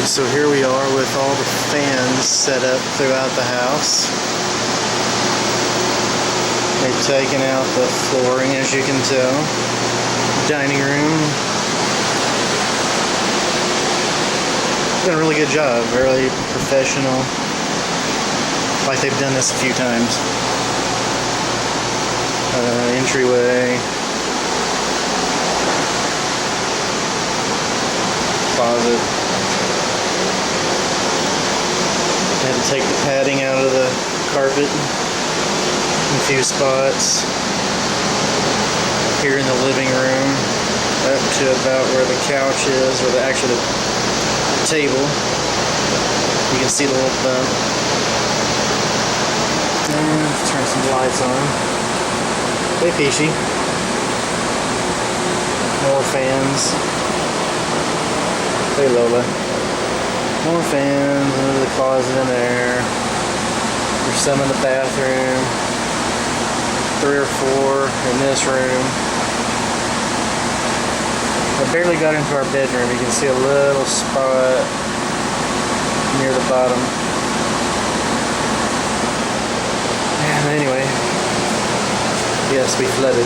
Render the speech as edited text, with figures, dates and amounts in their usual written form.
So here we are with all the fans set up throughout the house. They've taken out the flooring, as you can tell. Dining room. Done a really good job, really professional. Like they've done this a few times. Entryway. Closet. I had to take the padding out of the carpet in a few spots. Here in the living room, up to about where the couch is, or actually the table. You can see the little bump. And let's turn some lights on. Hey, Peachy. More fans. Hey, Lola. More fans into the closet in there. There's some in the bathroom. 3 or 4 in this room. I barely got into our bedroom. You can see a little spot near the bottom. And anyway, yes, we flooded.